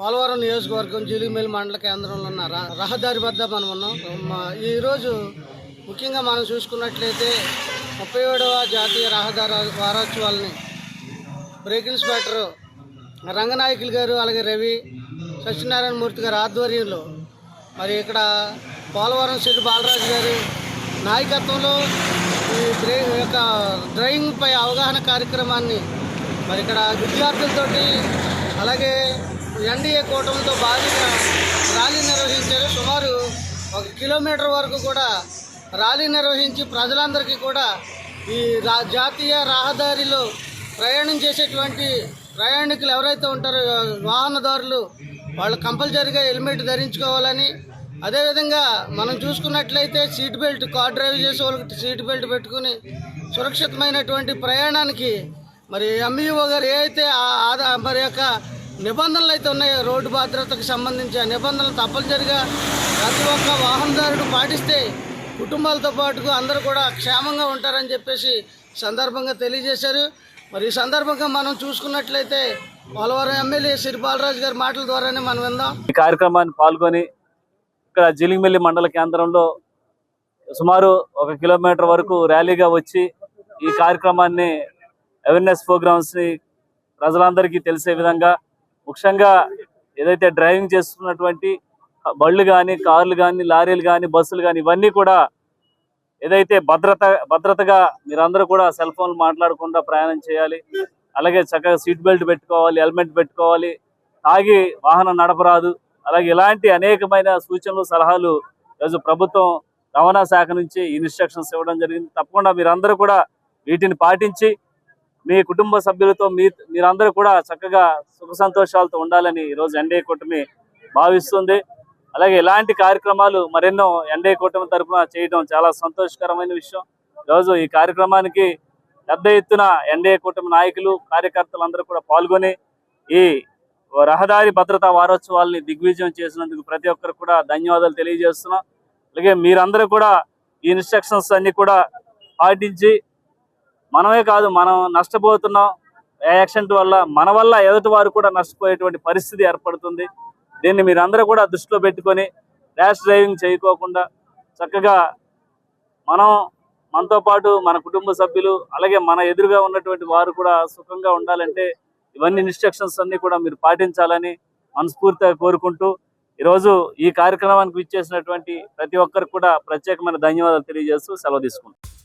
పోలవరం నియోజకవర్గం జీలిమిల్లి మండల కేంద్రంలో ఉన్న రహదారి వద్ద మనం ఉన్నాం. ఈరోజు ముఖ్యంగా మనం చూసుకున్నట్లయితే 37వ జాతీయ రహదారి వారోత్సవాలని బ్రేక్ ఇన్స్పెక్టర్ రంగనాయకులు గారు, అలాగే రవి సత్యనారాయణ మూర్తి గారి ఆధ్వర్యంలో మరి ఇక్కడ పోలవరం సిటీ బాలరాజు గారి నాయకత్వంలో ఈ యొక్క డ్రైవింగ్పై అవగాహన కార్యక్రమాన్ని మరి ఇక్కడ విద్యార్థులతోటి అలాగే ఎన్డీఏ కూటమితో భారీగా ర్యాలీ నిర్వహించారు. సుమారు 1 కిలోమీటర్ వరకు కూడా ర్యాలీ నిర్వహించి ప్రజలందరికీ కూడా ఈ జాతీయ రహదారిలో ప్రయాణం చేసేటువంటి ప్రయాణికులు ఎవరైతే ఉంటారో వాహనదారులు వాళ్ళు కంపల్సరీగా హెల్మెట్ ధరించుకోవాలని, అదేవిధంగా మనం చూసుకున్నట్లయితే సీట్ బెల్ట్, కార్ డ్రైవ్ చేసే వాళ్ళకి సీట్ బెల్ట్ పెట్టుకుని సురక్షితమైనటువంటి ప్రయాణానికి మరి ఎంఈఓ గారు ఏదైతే మరి యొక్క నిబంధనలు అయితే ఉన్నాయో రోడ్డు భద్రతకు సంబంధించి ఆ నిబంధనలు తప్పనిసరిగా ప్రతి ఒక్క వాహనదారుడు పాటిస్తే కుటుంబాలతో పాటు అందరూ కూడా క్షేమంగా ఉంటారని చెప్పేసి సందర్భంగా తెలియజేశారు. మరి ఈ సందర్భంగా మనం చూసుకున్నట్లయితే పోలవరం ఎమ్మెల్యే సిరి బాలరాజు గారి మాటల ద్వారానే మనం విందాం. ఈ కార్యక్రమాన్ని పాల్గొని ఇక్కడ జీలిమిల్లి మండల కేంద్రంలో సుమారు 1 కిలోమీటర్ వరకు ర్యాలీగా వచ్చి ఈ కార్యక్రమాన్ని అవేర్నెస్ ప్రోగ్రామ్స్ని ప్రజలందరికీ తెలిసే విధంగా, ముఖ్యంగా ఏదైతే డ్రైవింగ్ చేస్తున్నటువంటి బళ్ళు కానీ, కార్లు కానీ, లారీలు కానీ, బస్సులు కానీ ఇవన్నీ కూడా ఏదైతే భద్రతగా మీరందరూ కూడా సెల్ ఫోన్లు మాట్లాడకుండా ప్రయాణం చేయాలి. అలాగే చక్కగా సీట్ బెల్ట్ పెట్టుకోవాలి, హెల్మెట్ పెట్టుకోవాలి, తాగి వాహనం నడపరాదు. అలాగే ఇలాంటి అనేకమైన సూచనలు, సలహాలు ఈరోజు ప్రభుత్వం రవాణా శాఖ నుంచి ఇన్స్ట్రక్షన్స్ ఇవ్వడం జరిగింది. తప్పకుండా మీరందరూ కూడా వీటిని పాటించి మీ కుటుంబ సభ్యులతో మీరందరూ కూడా చక్కగా సుఖ సంతోషాలతో ఉండాలని ఈరోజు ఎన్డీఏ కూటమి భావిస్తుంది. అలాగే ఇలాంటి కార్యక్రమాలు మరెన్నో ఎన్డీఏ కూటమి తరఫున చేయడం చాలా సంతోషకరమైన విషయం. ఈరోజు ఈ కార్యక్రమానికి పెద్ద ఎత్తున ఎన్డీఏ కూటమి నాయకులు, కార్యకర్తలు అందరూ కూడా పాల్గొని ఈ రహదారి భద్రతా వారోత్సవాల్ని దిగ్విజయం చేసినందుకు ప్రతి ఒక్కరు కూడా ధన్యవాదాలు తెలియజేస్తున్నాం. అలాగే మీరందరూ కూడా ఈ ఇన్స్ట్రక్షన్స్ అన్ని కూడా పాటించి, మనమే కాదు మనం నష్టపోతున్నాం యాక్సిడెంట్ వల్ల, మన వల్ల ఎదుటి వారు కూడా నష్టపోయేటువంటి పరిస్థితి ఏర్పడుతుంది. దీన్ని మీరందరూ కూడా దృష్టిలో పెట్టుకొని ర్యాష్ డ్రైవింగ్ చేయకోకుండా చక్కగా మనతో పాటు మన కుటుంబ సభ్యులు అలాగే మన ఎదురుగా ఉన్నటువంటి వారు కూడా సుఖంగా ఉండాలంటే ఇవన్నీ ఇన్స్ట్రక్షన్స్ అన్ని కూడా మీరు పాటించాలని మనస్ఫూర్తిగా కోరుకుంటూ ఈరోజు ఈ కార్యక్రమానికి విచ్చేసినటువంటి ప్రతి ఒక్కరికి కూడా ప్రత్యేకమైన ధన్యవాదాలు తెలియజేస్తూ సెలవు తీసుకుంటాం.